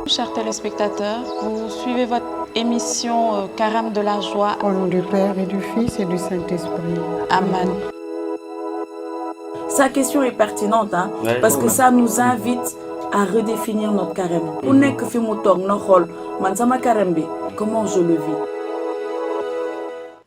Chers téléspectateurs, vous suivez votre émission Carême de la joie. Au nom du Père et du Fils et du Saint-Esprit. Amen. Sa question est pertinente, hein, parce que ça nous invite à redéfinir notre carême. Ku nekk fi mu toog na xool man sama carême bi comment je le vis.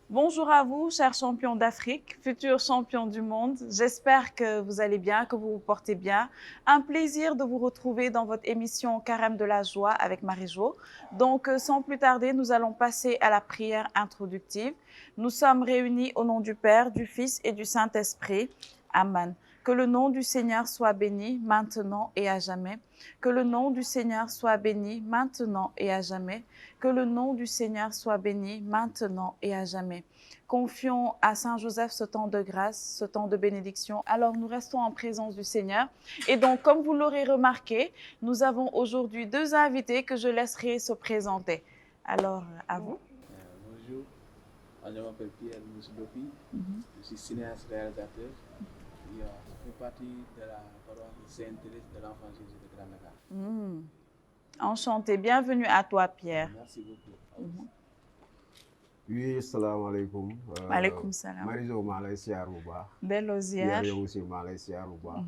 Bonjour à vous, chers champions d'Afrique, futurs champions du monde. J'espère que vous allez bien, que vous vous portez bien. Un plaisir de vous retrouver dans votre émission Carême de la joie avec Marie-Jo. Donc, sans plus tarder, nous allons passer à la prière introductive. Nous sommes réunis au nom du Père, du Fils et du Saint-Esprit. Amen. Que le nom du Seigneur soit béni maintenant et à jamais. Que le nom du Seigneur soit béni maintenant et à jamais. Que le nom du Seigneur soit béni maintenant et à jamais. Confions à Saint Joseph ce temps de grâce, ce temps de bénédiction. Alors nous restons en présence du Seigneur. Et donc, comme vous l'aurez remarqué, nous avons aujourd'hui deux invités que je laisserai se présenter. Alors, à vous. Bonjour, je m'appelle Pierre Moussedopi, je suis cinéaste réalisateur. Je fais partie de la paroisse de Sainte-Thérèse de l'Enfant Jésus de Grand Dakar. Enchanté, bienvenue à toi Pierre. Merci beaucoup. Oui, salam alaikum. Maaleykum salaam. Marie-Jo maa lay siyaar bu baax. Delloo ziar. yow aussi maa lay siyaar bu baax.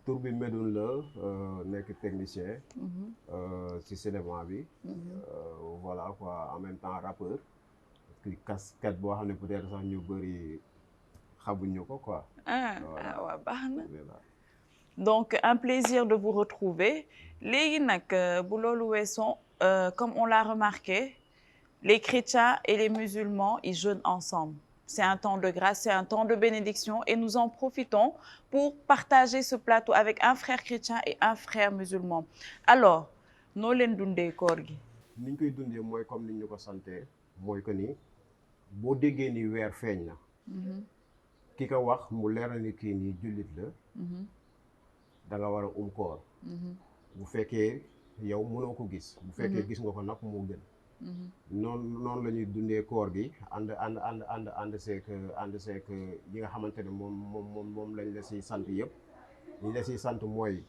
Tur bi Medoune la nekk technicien. ci cinéma bi. Voilà quoi, en même temps rappeur. Puis casquette boo xam ne peut-être sax ñu bëri xamuñu ko quoi. waaw baax na. Donc un plaisir de vous retrouver. Léegi nag bu loolu weesoo comme on l'a remarqué, les chrétiens et les musulmans, ils jeûnent ensemble. C'est un temps de grâce, c'est un temps de bénédiction et nous en profitons pour partager ce plateau avec un frère chrétien et un frère musulman. Alors, noo leen dundee koor gi? Ni ñu koy dundee mooy comme ni ñu ko santee mooy que ni boo déggee ni weer feeñ na. ki ko wax mu leer na ni kii nii jullit la. da nga war a koor. bu fekkee yow mënoo ko gis. bu fekkee gis nga ko nag moo gën. noonu la ñuy dundee koor gi ànd seek yi nga xamante ne moom lañ la siy sant yëpp. li la siy sant mooy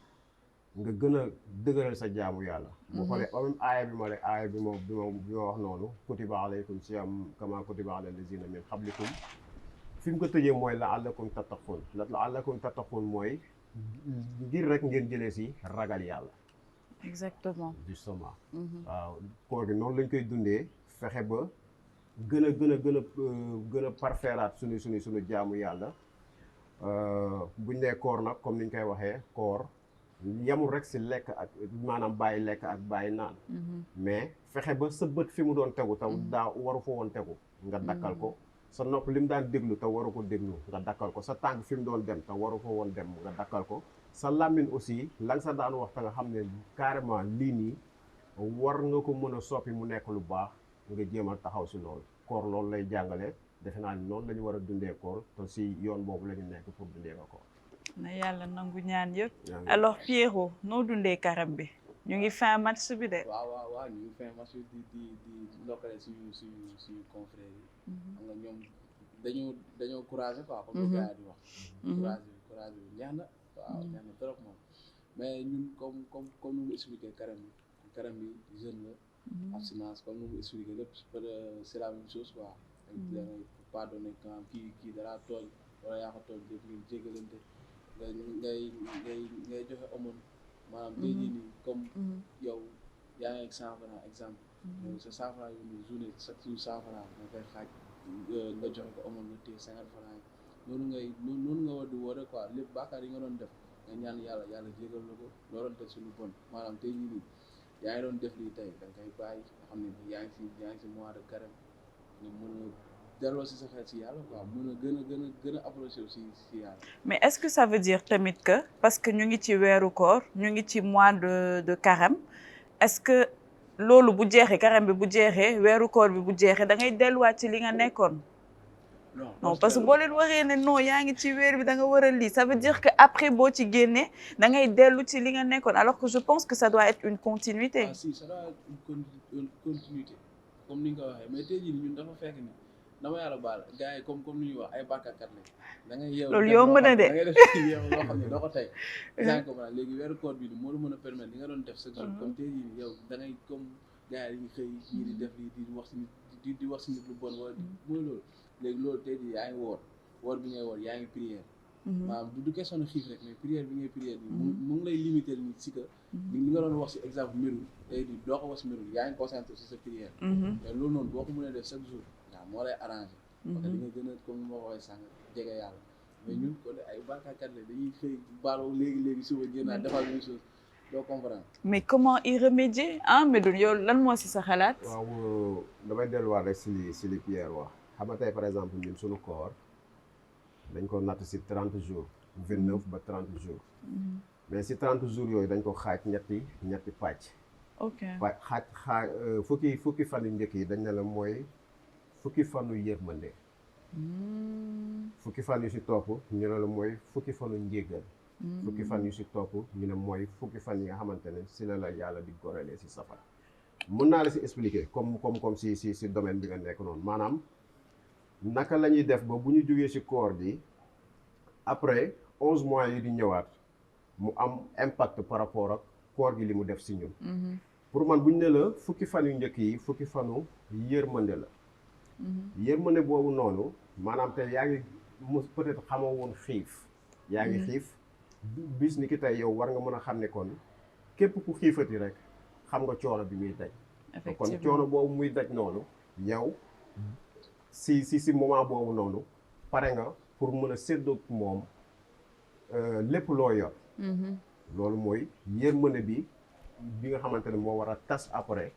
nga gën a dëgëral sa jaamu yàlla. bu xoolee même aaya bi ma wax noonu kutiba alaykum siyam kama kutiba alal lazina min qablikum fi mu ko tëjee mooy la'allakum tattaqun mooy ngir rek ngeen jëlee si ragal yàlla. Exactement. Justement. waaw koor gi noonu lañ koy dundee fexe ba gën a parfairaat suñu jaamu yàlla. buñ nee koor nag comme niñ koy waxee koor yemul rek si lekk ak maanaam bàyyi lekk ak bàyyi naan. mais fexe ba sa bët fi mu doon tegu taw daa waru fa woon tegu nga dakkal ko. sa nopp li mu daan déglu te waru ko déglu nga dakkal ko sa tànk fi mu doon dem te waru ko woon dem nga dakkal ko. sa làmmiñ aussi la nga sa daan wax te nga xam ne carrément lii nii war nga ko mën a soppi mu nekk lu baax nga jéem a taxaw si loolu. koor loolu lay jàngale defe naa ni noonu la ñu war a dundee koor te si yoon boobu la ñu nekk pour dundee ko koor. na yàlla nangu ñaan yëpp. alors Pierrot noo dundee carême bi ñu ngi fin match bi de. waaw ñu ngi fin match bi di ndokkale suñu confrères yi. xam nga ñoom dañoo courageux quoi. comme le gars yi di wax. courage bi neex na. waaw neex na trop moom mais ñun comme nu mu expliqué carême bi jeune la. abstinence comme nu mu expliqué lépp c'est la même chose quoi. da ngay pardonner quand kii dara tooñ wala yaa ko tooñ def ngeen jéggalante ngay joxe amoon maanaam tey jii nii comme yow yaa ngi ak 100 francs exemple. yow sa 100 francs yow nii journée chaque jour 100 francs nga koy xaaj nga joxe ko amoon nga téye 50 francs noonu nga war di wóore quoi lépp bàkkaar yi nga doon def nga ñaan yàlla jégal la ko loo doon def si lu bon maanaam tey jii nii yaa ngi doon def lii tey da nga koy bàyyi nga xam ne yaa ngi si mois de carême nga mën a delloo si sa xel si yàlla quoi mën a gën a approché aussi si yàlla. mais est-ce que ça veut dire tamit que parce que ñu ngi ci weeru koor ñu ngi ci mois de carême est-ce que loolu bu jeexee carême bi bu jeexee weeru koor bi bu jeexee da ngay delluwaat ci li nga nekkoon. non parce que boo leen waxee ne non yaa ngi ci weer bi da nga war a lii ça veut dire que après boo ci génnee da ngay dellu ci li nga nekkoon alors que je pense que ça doit être une continuité. ah si ça doit être une continuité comme ni nga ko waxee mais tey jii ñun dafa fekk ni dama yàlla baal gars yi comme ni ñuy wax ay bàkkaarkat lañ da ngay yeewu loolu yomb na de da ngay def yeewu loo xam ne doo ko tey sànq ko léegi weeru koor bi moo la mën a permettre li nga doon def chaque jour comme tey jii yow da ngay comme gars yi dañuy xëy ñii di def lii di wax si nit lu bon wala mooy loolu léegi loolu tey jii yaa ngi woor bi ngay woor yaa ngi prière maanaam du question de xiif rek mais prière bi ngay prière bi mu ngi lay limiter ni si que li nga doon wax si exemple mérul tey jii doo ko wax si mérul yaa ngi concentré si sa prière mais loolu noonu boo ko mënee def chaque jour waaw moo lay arrangé parce que di nga gën a comme moo waxee sànq jege yàlla mais ñun ko ay bàkkaarkat la dañuy xëy baaloo léegi suba génnaat defal même chose doo comprendre mais comment y remédier Medoune yow lan moo si sa xalaat waaw damay delluwaat rek si li Pierre wax xam nga tey par exemple ñun suñu koor dañ ko natt si 30 jours 29 ba 30 jours mais si 30 jours yooyu dañ ko xaaj ñetti pàcc ok xaaj fukki fan yu njëkk yi dañ ne la mooy fukki fanu yërmande fukki fan yu si topp ñu ne la mooy fukki fanu njéggal fukki fan yu si topp ñu ne mooy fukki fan yi nga xamante ne si la yàlla di gorelee si safara mun naa la si expliquer comme si domaine bi nga nekk noonu maanaam naka la ñuy def ba bu ñu jógee si koor gi après 11 mois yi di ñëwaat mu am impact par rapport ak koor gi li mu def si ñun pour man bu ñu ne la fukki fan yu njëkk yi fukki fanu yërmande la yërmande boobu noonu maanaam tey yaa ngi peut-être xamoo woon xiif yaa ngi xiif bis ni ki tey yow war nga mën a xam ne kon képp ku xiifati rek xam nga coono bi muy daj kon coono boobu muy daj noonu yow si moment boobu noonu pare nga pour mën a séddoo moom lépp loo yor loolu mooy yërmande bi nga xamante ne moo war a tas après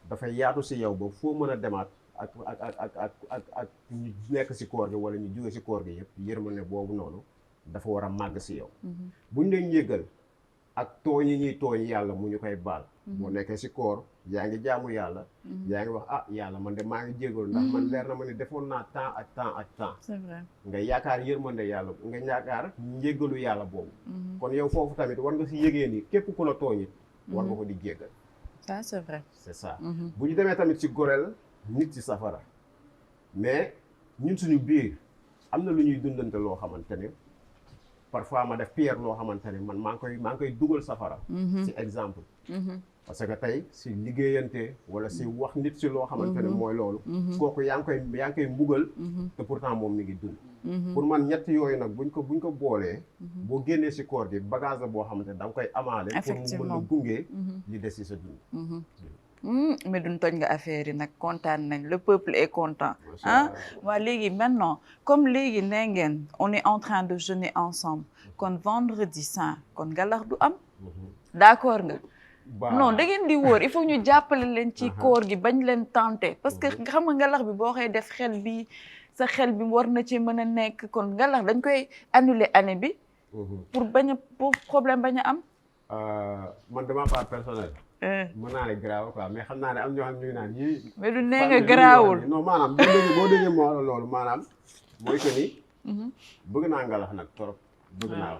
dafay yaatu si yow ba foo mën a demaat ak ñu nekk si koor gi wala ñu jóge si koor gi yëpp yërmande boobu noonu dafa war a màgg si yow buñ leen yëgal ak tooñ yi ñuy tooñ yàlla mu ñu koy baal boo nekkee si koor yaa ngi jaamu yàlla yaa ngi wax yàlla man de maa ngi jégalu ndax man leer na ma ne defoon naa temps ak temps c'est vrai nga yaakaar yërmande yàlla nga yaakaar njégalu yàlla boobu kon yow foofu tamit war nga si yëgee ni képp ku la tooñit war nga ko di jégal ça c'est vrai c'est ça bu ñu demee tamit si goreel nit ci safara mais ñun suñu biir am na lu ñuy dundante loo xamante ne parfois ma def pierre loo xamante ne man maa ngi koy dugal safara si exemple parce que tey si liggéeyante wala si wax nit si loo xamante ne mooy loolu kooku yaa ngi koy mbugal te pourtant moom mi ngi dund pour man ñett yooyu nag buñ ko boolee boo génnee si koor gi bagage la boo xamante ne da nga koy amaale pour mu mën a gunge li des si sa dund Medoune tooñ nga affaire yi nag kontaan nañ le peuple est content waa léegi maintenant comme léegi nee ngeen on est en train de jeûner ensemble kon vendredi saint kon ngalax du am d'accord nga non da ngeen di wóor il faut ñu jàppale leen ci koor gi bañ leen tenter parce que xam nga ngalax bi boo koy def xel bi sa xel bi war na ci mën a nekk kon ngalax dañ koy annuler année bi pour problème bañ a am man dama part personnel mën naa ne garaaw quoi mais xam naa ne am ñoo xam ñu ngi naan yii mais du nee nga garaawul non maanaam boo déggee moo la loolu maanaam mooy que ni bëgg naa ngalax nag trop bëgg naa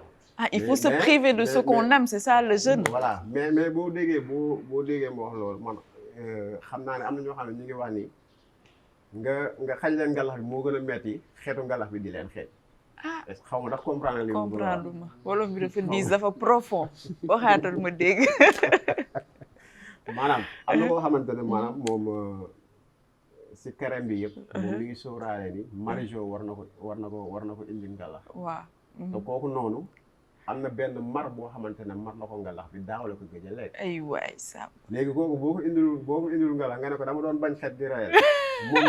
il faut se priver de ce qu'on aime c'est ça le jeûne voilà mais boo déggee boo déggee moo wax loolu man xam naa ne am na ñoo xam ne ñu ngi wax ni nga xañ leen ngalax bi moo gën a metti xeetu ngalax bi di leen xeeñ est-ce que xaw ma ndax comprendre li comprendre ma wolof bi dafa diis dafa profond waxaatal ma dégg maanaam am na koo xamante ne maanaam moom si carême bi yëpp moom mi ngi sóoraale ni Marie-Jo war na ko indi ngalax waaw te kooku noonu am na benn mar boo xamante ne mar na ko ngalax bi daaw la ko gëj a lekk ay waay sam léegi kooku boo ko indilul ngalax nga ne ko dama doon bañ xet di rayal moom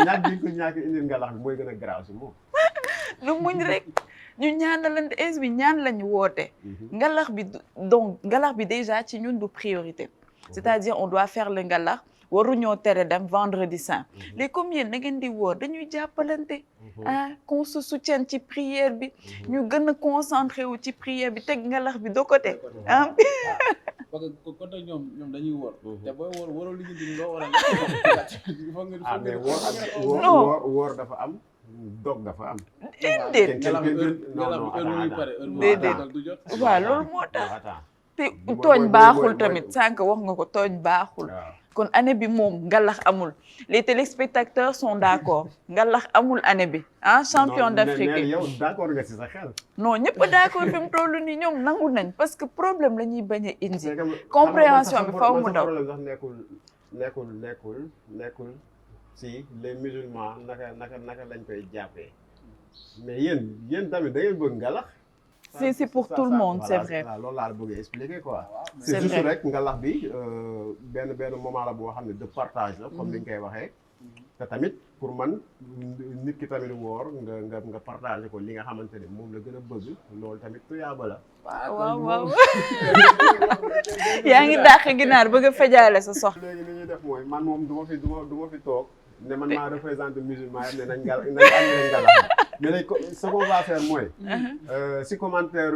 ñàkk indil ngalax bi mooy gën a garaaw si moom lu muñ rek ñu ñaanalante es bi ñaan lañu woote ngalax bi donc ngalax bi déjà ci ñun du priorité c'est-à-dire on doit faire le ngalax waruñoo tere dem vendredi saint léegi comme yéen da ngeen di woor dañuy jàppalante qu'on se soutienne ci prière bi ñu gën a concentré wu ci prière bi teg ngalax bi de côté parce que côté ñoom dañuy woor te booy woor waroo liggéey loo war a mais woor dafa am dog dafa am déedéet waaw loolu moo tax te tooñ baaxul tamit sànq wax nga ko tooñ baaxul kon année bi moom ngalax amul les téléspectateurs sont d'accord ngalax amul année bi ah champion d'Afrique non yow d'accord nga ci sa xel. non ñëpp d'accord fi mu toll nii ñoom nangu nañ parce que problème la ñuy bañ a indi compréhension bi faw mu daw problème sax nekkul si les musulmans naka lañ koy jàppee mais yéen tamit da ngeen bëgg ngalax. c'est pour tout le monde c'est vrai. voilà loolu laa la bëgg expliquer quoi. c'est juste vrai rek ngalax bi benn moment la boo xam ne de partage la comme ni ñu koy waxee. te tamit pour man nit ki tamit woor nga partager ko li nga xamante ne moom la gën a bëgg loolu tamit tuyaaba la. waaw yaa ngi dàq ginaar bëgg a fejaale sa sox. léegi li ñuy def mooy man moom du ma fi toog ne man maa représenté musulman yi ne nañ ngalax mais léegi ce qu'on va faire mooy. si commentaire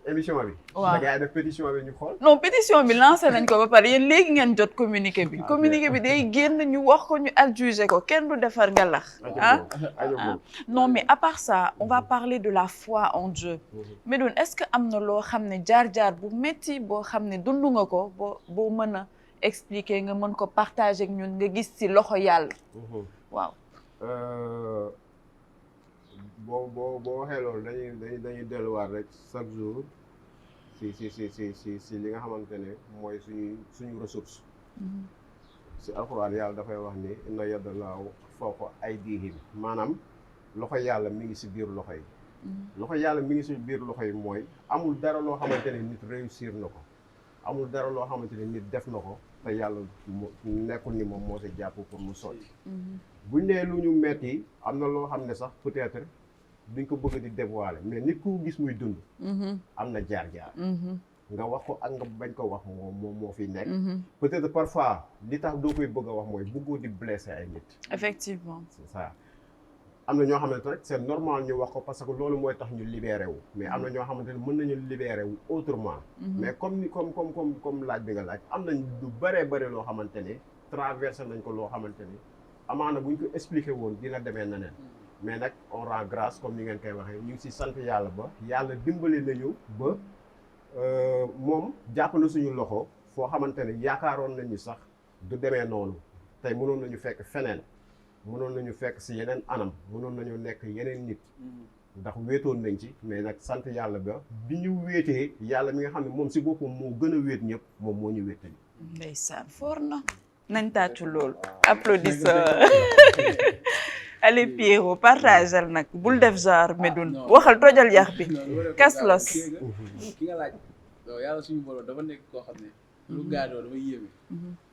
émission bi. waaw da ngay def pétition bi ñu xool. non pétition bi lancé nañ ko ba pare yéen léegi ngeen jot communiqué bi. communiqué bi day génn ñu wax ko ñu adjugé ko kenn du defar ngalax. non mais à part ça on va parler de la foi en Dieu. Medoune est-ce que am na loo xam ne jaar-jaar bu métti boo xam ne dund nga ko boo mën a expliquer nga mën ko partager ak ñun nga gis ci loxo yàlla. waaw. boo waxee loolu dañuy delluwaat rek chaque jour si li nga xamante ne mooy suñu ressource. si alxuraan yàlla dafay wax ni inna yadallaahu fawqa aydihim maanaam loxo yàlla mi ngi si biir loxo yi. loxo yàlla mi ngi si biir loxo yi mooy amul dara loo xamante ne nit réussir na ko amul dara loo xamante ne nit def na ko te yàlla nekkul ni moom moo si jàpp pour mu sotti. buñ nee lu ñu metti am na loo xam ne sax peut-être duñ ko bëgg di dévoiler mais nit ku gis muy dund. am na jaar-jaar. nga wax ko ak nga bañ ko wax moom moo fi nekk. peut-être parfois li tax doo koy bëgg a wax mooy bëggoo di blesser ay nit. effectivement c'est ça am na ñoo xamante ne c'est normal ñu wax ko parce que loolu mooy tax ñu libéré wu mais am na ñoo xamante ne mën nañu libéré wu autrement. mais comme laaj bi nga laaj am nañ lu bëree loo xamante ne traversé nañ ko loo xamante ni amaana buñ ko expliqué woon dina demee neneen mais nag on rend grâce comme ni ngeen koy waxee ñu ngi si sant yàlla ba yàlla dimbali nañu ba moom jàpp na suñu loxo foo xamante ne yaakaaroon nañu sax du demee noonu tey mënoon nañu fekk feneen mënoon nañu fekk si yeneen anam mënoon nañu nekk yeneen nit ndax wéetoon nañ ci mais nag sant yàlla ba bi ñu wéetee yàlla mi nga xam ne moom si boppam moo gën a wéet ñëpp moom moo ñu wéetali. ndeysaan foor na nañ tàccu loolu applaudisseur allez Pierrot partagel nag bul def genre Medoune waxal tojal yax bi kaslos ki nga laaj yàlla suñu borom dafa nekk koo xam ne lu gaadoo dafa yéeme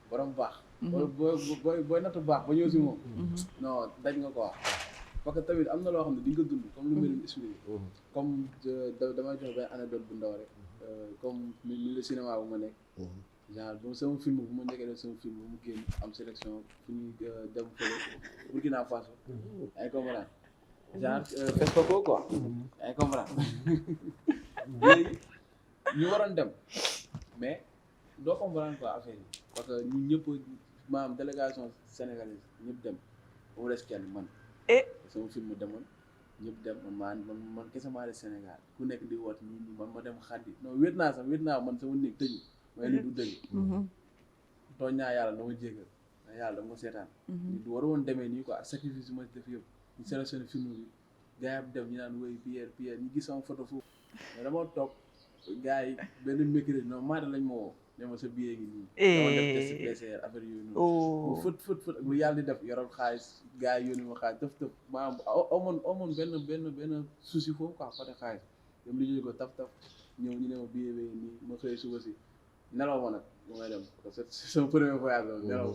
borom baax booy nattu baax ba ñëw si moom non daj nga ko wax parce que tamit am na loo xam ne di nga ko dund comme lu Medoune expliqué comme damay jox benn anecdote bu ndaw rek comme milieu cinéma bu ma nekk genre ba sama film bu ma njëkkee def sama film bu mu génn am sélection fu ñuy dem fële Burkina Faso ay comprendre genre FESPACO quoi ay comprendre léegi ñu waroon dem mais doo comprendre quoi affaire yi parce que ñun ñëpp maanaam délégation sénégalaise ñëpp dem ba mu des kenn man sama film demoon ñëpp dem man kese maa des Sénégal ku nekk di woot ñii man ma dem xaddi non wéet naa man sama néeg tëju may li du dëgg tooñ naa yàlla na ma jéggal na yàlla dama seetaan du war woon demee nii quoi ak sacrifice bi ma def yëpp ñu sélectionné film bi gars yi dem ñu naan woy Pierre ñu gis sama photo foofu mais dama toog gars yi benn mercredi non maata lañ ma woo ne ma sa billet gi nii dama def test PCR affaire yooyu noonu mu fët lu yàlla di def yoral xaalis gars yi yónni ma xaalis tëf maanaam amoon benn souci foofu quoi côté xaalis dem li ko taf ñëw ñu ne ma billet bi nii ma xëy suba si nelaw ma nag bu may dem parce que c'est son premier voyage la nelaw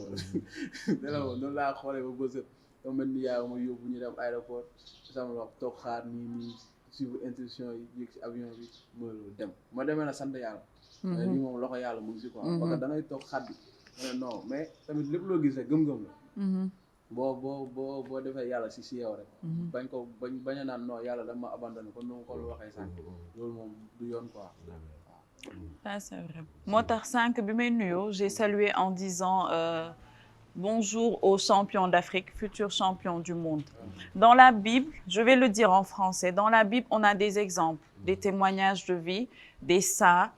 ma noonu laa xoolee ba bësët dama mel ni yaa ma yóbbu ñu dem aéroport sama wax toog xaar nii suivre instruction yi yéeg si avion bi ma dem ma demee na sant yàlla mais lii moom loxo yàlla mu ngi si quoi parce que da ngay toog xaddi non mais tamit lépp loo gis rek gëm-gëm la boo defee yàlla si yow rek bañ a naan non yàlla dama ma abandonné kon nu ma ko waxee sànq loolu moom du yoon quoi. Ça c'est vrai moo tax sànq bi may nuyoo j'ai salué en disant bonjour aux champions d'Afrique futurs champions du monde. Dans la Bible, je vais le dire en français, dans la Bible on a des exemples, des témoignages de vie, des saints,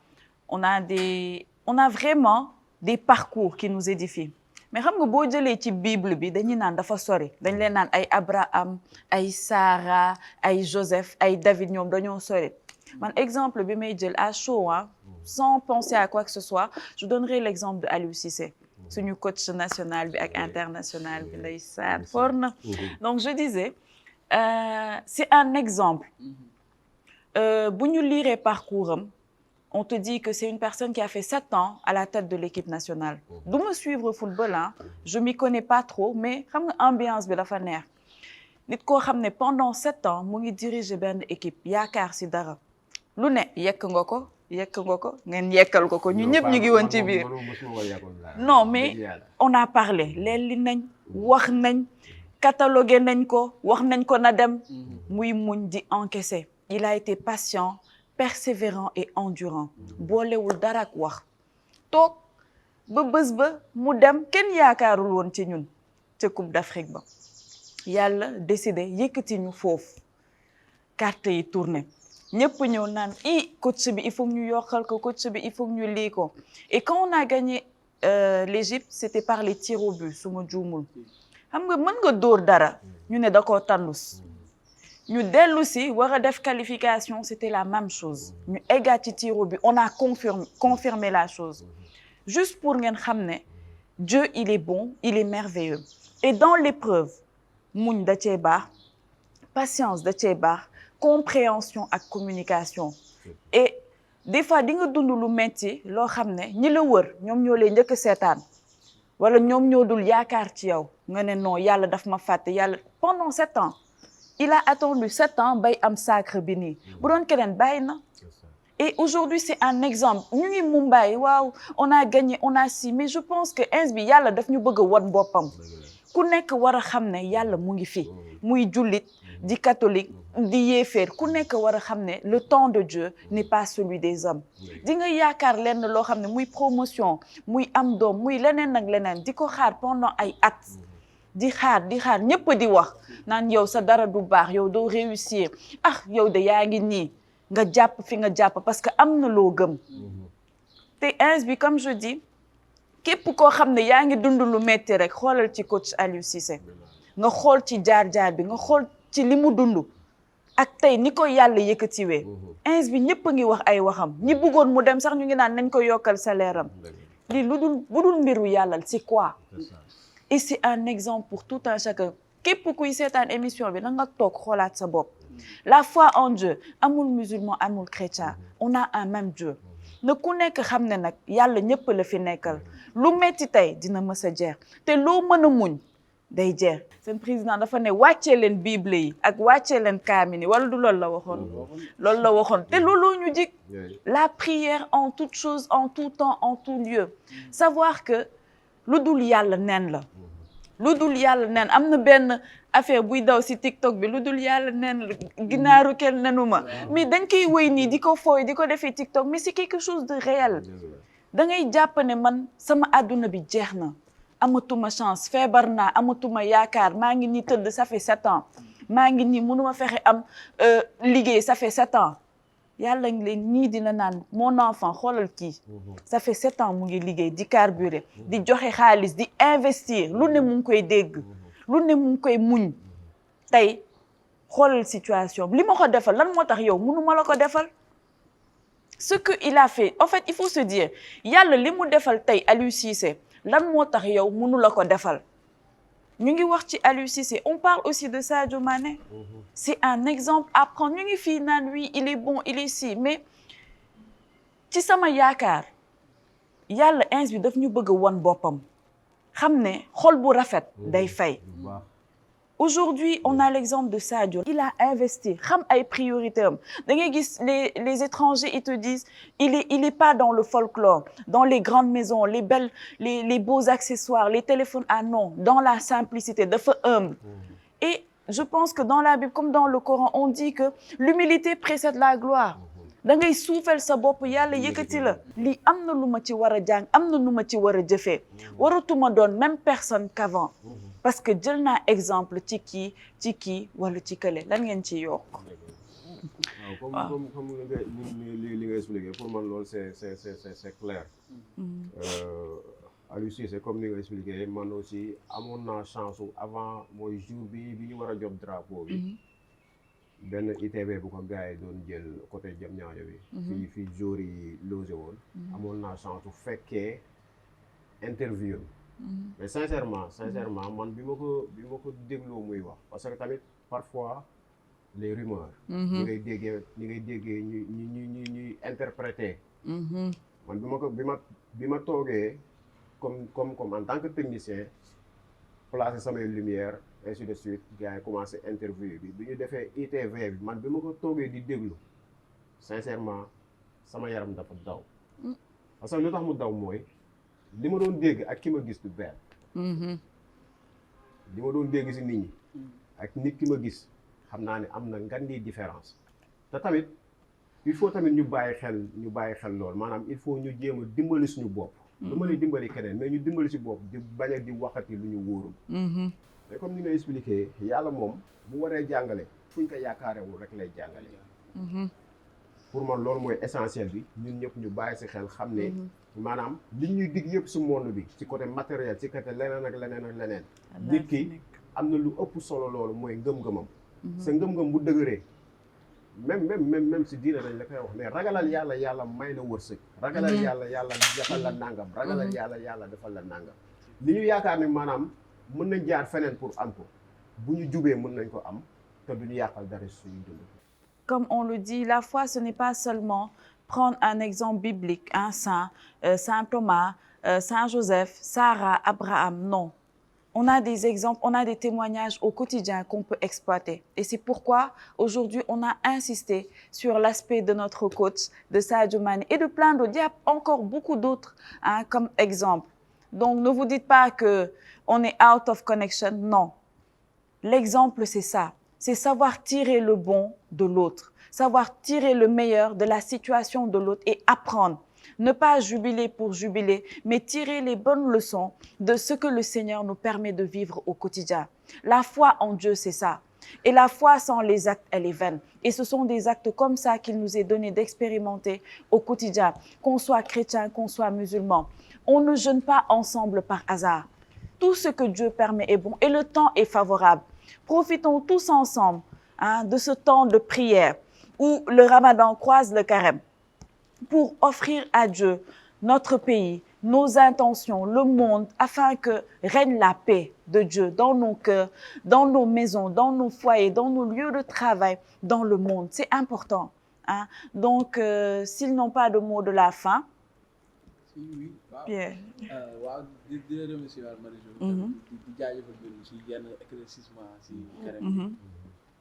on a vraiment des parcours qui nous édifient. mais xam nga boo jëlee ci Bible bi dañuy naan dafa sori dañ leen naan ay Abraham ay Sarah ay Joseph ay David ñoom dañoo sori man exemple bi may jël à chaud hein, sans penser à quoi que ce soit je donnerai l'exemple de Aliou Cissé suñu coach national bi ak international bi ndeysaan fort na donc je disais c'est un exemple bu ñu lire parcours am on te dit que c'est une personne qui a fait 7 ans à la tête de l'équipe nationale. Du me suivre football, hein, je m'y connais pas trop, mais xam nga ambiance bi dafa neex. Nit koo xam ne pendant 7 ans mu ngi diriger benn équipe yaakaar si dara. Lu ne yekk nga ko ngeen yekkal ko ñu ñëpp ñu ngi woon ci biir. Non mais on a parlé leeli nañ wax nañ catalogué nañ ko wax nañ ko na dem muy muñ di encaisser. Il a été patient, persévérant et endurant boolewul dara ak wax toog ba bés ba mu dem kenn yaakaarul woon ci ñun ca Coupe d'Afrique ba yàlla décidé yëkkati ñu foofu carte yi tourné ñëpp ñëw naan coach bi il faut ñu yokkal ko coach bi il faut ñu lii ko et quand on a gagné l'Égypte c'était par les tirs au but su ma juumul xam nga mën nga dóor dara ñu ne da koo tànnus ñu dellu si war a def qualification c'était la même chose ñu eggaat ci tir au but on a confirmé la chose juste pour ngeen xam ne Dieu il est bon il est merveilleux et dans l'épreuve muñ da cee baax patience da cee baax compréhension ak communication et des fois di nga dund lu metti loo xam ne ñi la wër ñoom ñoo lay njëkk seetaan wala ñoom ñoo dul yaakaar ci yow nga ne non yàlla daf ma fàtte yàlla pendant 7 ans il a attendu 7 ans bay am sacre bi nii bu doon keneen bàyyi na et aujourd'hui c'est un exemple ñu ngi Mumbai waaw on a gagné on a si mais je pense que ins bi yàlla daf ñu bëgg a wan boppam ku nekk war a xam ne yàlla mu ngi fi muy jullit di catholique di yéeféer ku nekk war a xam ne le temps de Dieu n'est pas celui des hommes di nga yaakaar lenn loo xam ne muy promotion muy am doom muy leneen ak leneen di ko xaar pendant ay at di xaar ñëpp di wax naan yow sa dara du baax yow doo réussir yow de yaa ngi nii nga jàpp fi nga jàpp parce que am na loo gëm te ins bi comme je dis képp koo xam ne yaa ngi dund lu metti rek xoolal ci coach Aliou Cissé nga xool ci jaar-jaar bi nga xool ci li mu dund ak tey ni ko yàlla yëkkatiwee ins bi ñëpp a ngi wax ay waxam ñi bëggoon mu dem sax ñu ngi naan nañ ko yokkal salaire am lii bu dul mbiru yàlla c'est quoi et c'est un exemple pour tout un chacun képp kuy seetaan émission bi na nga toog xoolaat sa bopp la foi en Dieu amul musulman amul chrétien on a un même Dieu na ku nekk xam ne nag yàlla ñëpp la fi nekkal lu metti tey dina mës a jeex te loo mën a muñ day jeex seen président dafa ne wàccee leen bible yi ak wàccee leen kaamini wala du loolu la waxoon te looloo ñu jig la prière en toute chose en tout temps en tout lieu savoir que lu dul yàlla neen la lu dul yàlla neen am na benn affaire buy daw si TikTok bi lu dul yàlla neen la ginaaru kenn nenu ma mais dañ koy wéy nii di ko fooy di ko defee TikTok mais c'est quelque chose de réel da ngay jàpp ne man sama àdduna bi jeex na amatuma chance feebar naa amatuma yaakaar maa ngi nii tëdd ça fait 7 ans maa ngi nii mënuma fexe am liggéey ça fait 7 ans yàlla ngi leen ñii dina naan mon enfant xoolal kii ça fait 7 ans mu ngi liggéey di carburer di joxe xaalis di investir lu ne mu ngi koy dégg lu ne mu ngi koy muñ tey xoolal situation li ma ko defal lan moo tax yow mënuma la ko defal ce que il a fait en fait il faut se dire yàlla li mu defal tey Aliou Cissé lan moo tax yow mënu la ko defal ñu ngi wax ci Aliou Cissé on parle aussi de Sadio Mané c'est un exemple à prendre ñu ngi fii naan oui il est bon il est si mais ci sama yaakaar yàlla ins bi daf ñu bëgg a wan boppam xam ne xol bu rafet day fay aujourd'hui on a l'exemple de Sadio il a investi xam ay priorité am da ngay gis les étrangers ils te disent il est pas dans le folklore dans les grandes maisons les belles les beaux accessoires les téléphones non dans la simplicité dafa humble et je pense que dans la Bible comme dans le Coran on dit que l'humilité précède la gloire da ngay suufel sa bopp yàlla yëkkati la lii am na lu ma ci war a jàng am na nu ma ci war a jëfee waratuma doon même personne qu'avant parce que jël naa exemple ci kii wala ci kële lan ngeen ci yokk waaw comme li nga expliqué pour man loolu c'est clair Aliou Cissé comme ni nga expliqué man aussi amoon naa chance avant mooy jour bi ñu war a jot drapeau bi. benn ITV bu ko gars yi doon jël côté Diamniadio bi. fii jour yi logé woon. amoon naa chance su fekkee interview. mais sincèrement man bi ma ko dégloo muy wax parce que tamit parfois les rumeurs. ni ngay déggee ñuy interpréter. man bi ma toogee comme en tant que technicien placer samay lumière ainsi de suite gars yi commencé interview bi ñu defee ITV bi man bi ma ko toogee di déglu sincèrement sama yaram dafa daw. parce que lu tax mu daw mooy li ma doon dégg ak ki ma gis du benn. li ma doon dégg si nit ñi ak nit ki ma gis xam naa ne am na ngandi différence te tamit il faut tamit ñu bàyyi xel lool maanaam il faut ñu jéem a dimbali suñu bopp. lu ma ne dimbali keneen mais ñu dimbali si bopp di bañ a di waxati lu ñu wóorul. mais comme ni nga expliqué yàlla moom bu waree jàngale fu ñu ko yaakaarewul rek lay jàngale. pour man loolu mooy essentiel bi ñun ñëpp ñu bàyyi si xel xam ne. maanaam li ñuy dig yëpp si monde bi ci côté matériel ci côté leneen ak leneen. nit ki am na lu ëpp solo loolu mooy ngëm-ngëmam. sa ngëm-ngëm bu dëgëree même si diine dañ la koy wax mais ragalal yàlla may la wërsëg. ragalal yàlla defal la nangam. ragalal yàlla defal la nangam. li ñu yaakaar ne maanaam mën nañ jaar feneen pour am ko bu ñu jubee mën nañ ko am te duñu yàqal dara suñu dund. Comme on le dit, la foi, ce n'est pas seulement prendre un exemple biblique, un saint, Saint Thomas, Saint Joseph, Sarah, Abraham, non. On a des exemples, on a des témoignages au quotidien qu'on peut exploiter. Et c'est pourquoi aujourd'hui, on a insisté sur l'aspect de notre coach, de Sadio Mané et de plein d'autres. Il y a encore beaucoup d'autres comme exemple. Donc, ne vous dites pas qu'on est out of connection. Non. L'exemple, c'est ça. C'est savoir tirer le bon de l'autre, savoir tirer le meilleur de la situation de l'autre et apprendre. Ne pas jubiler pour jubiler, mais tirer les bonnes leçons de ce que le Seigneur nous permet de vivre au quotidien. La foi en Dieu, c'est ça. Et la foi sans les actes, elle est vaine. Et ce sont des actes comme ça qu'il nous est donné d'expérimenter au quotidien, qu'on soit chrétien, qu'on soit musulman. On ne jeûne pas ensemble par hasard. Tout ce que Dieu permet est bon et le temps est favorable. Profitons tous ensemble de ce temps de prière où le Ramadan croise le carême pour offrir à Dieu notre pays, nos intentions, le monde, afin que règne la paix de Dieu dans nos cœurs, dans nos maisons, dans nos foyers, dans nos lieux de travail, dans le monde. C'est important. Donc, s'ils n'ont pas de mots de la fin, oui, Pierre. waaw di la remercier waat Marie-Jo di jaajëfal ñu si yenn éclaircissement si carême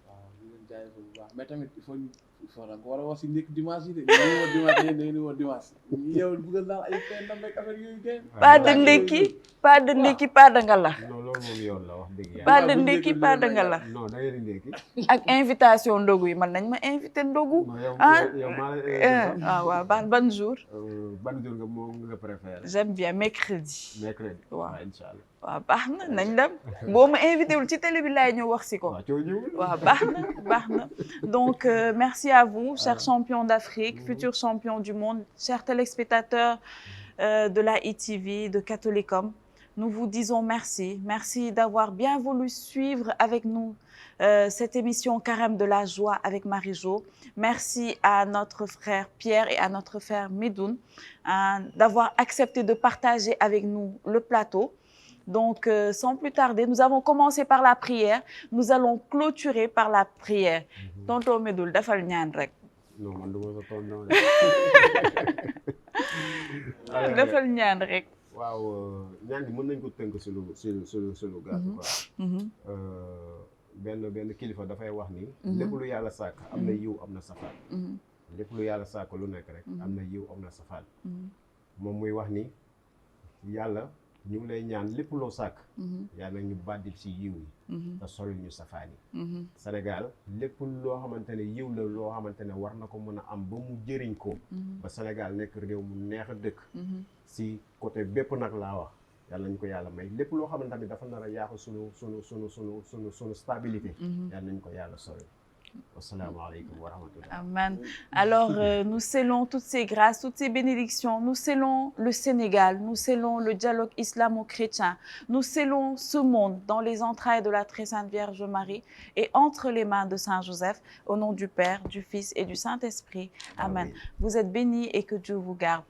waaw di leen jaajëfal bu baax mais tamit il faut nag war a wax si nekk dimanche yi de dañuy woo dimanche yow bëggal naa ay fen na mek affaire yooyu gën pas de ndekki pas de ndekki pas de ngalax non loolu moom yoon la wax dëgg yàlla. pas de ndekki pas de ngalax non da ngeen di ndekki. ak invitation ndogu yi man nañ ma invité ndogu. yow maa la waaw ban jour. ban jour nga préféré. j'aime bien mercredi. mercredi waaw incha allah. waaw baax na nañ dem boo ma invité wul ci télé bi laay ñëw wax si ko. waaw baax na donc merci à vous chers champions d'Afrique futurs champions du monde chers téléspectateurs de la ITV de Catholicom. Nous vous disons merci d'avoir bien voulu suivre avec nous cette émission Carême de la joie avec Marie-Jo. Merci à notre frère Pierre et à notre frère Medoun d'avoir accepté de partager avec nous le plateau. Donc, sans plus tarder, nous avons commencé par la prière. Nous allons clôturer par la prière. Tonton Medoul, dafal ñaan rek. Non, man duma sa tonton. Dafal ñaan rek. waaw ñaan gi mën nañ ko tënk si lu gàtt quoi. benn kilifa dafay wax ni. lépp lu yàlla sàkk am na yiw am na safaan. lépp lu yàlla sàkk lu nekk rek am na yiw am na safaan. moom muy wax ni yàlla ñu ngi lay ñaan lépp loo sàkk. yàlla ñu bàddil si yiw yi. te solil ñu safaan yi. Sénégal lépp loo xamante ne yiw la loo xamante ne war na ko mën a am ba mu jëriñ ko. ba Sénégal nekk réew mu neex a dëkk. si côté bépp nag laa wax yàlla nañu ko yàlla may lépp loo xamante ni dafa nar a yàqu sunu stabilité. yàlla nañu ko yàlla sori. Assalamu alaikum wa rahmatullah. Amen. Alors, nous scellons toutes ces grâces, toutes ces bénédictions. Nous scellons le Sénégal, nous scellons le dialogue islamo-chrétien. Nous scellons ce monde dans les entrailles de la très sainte Vierge Marie et entre les mains de Saint Joseph, au nom du Père, du Fils et du Saint-Esprit. Amen. Amen. Vous êtes bénis et que Dieu vous garde.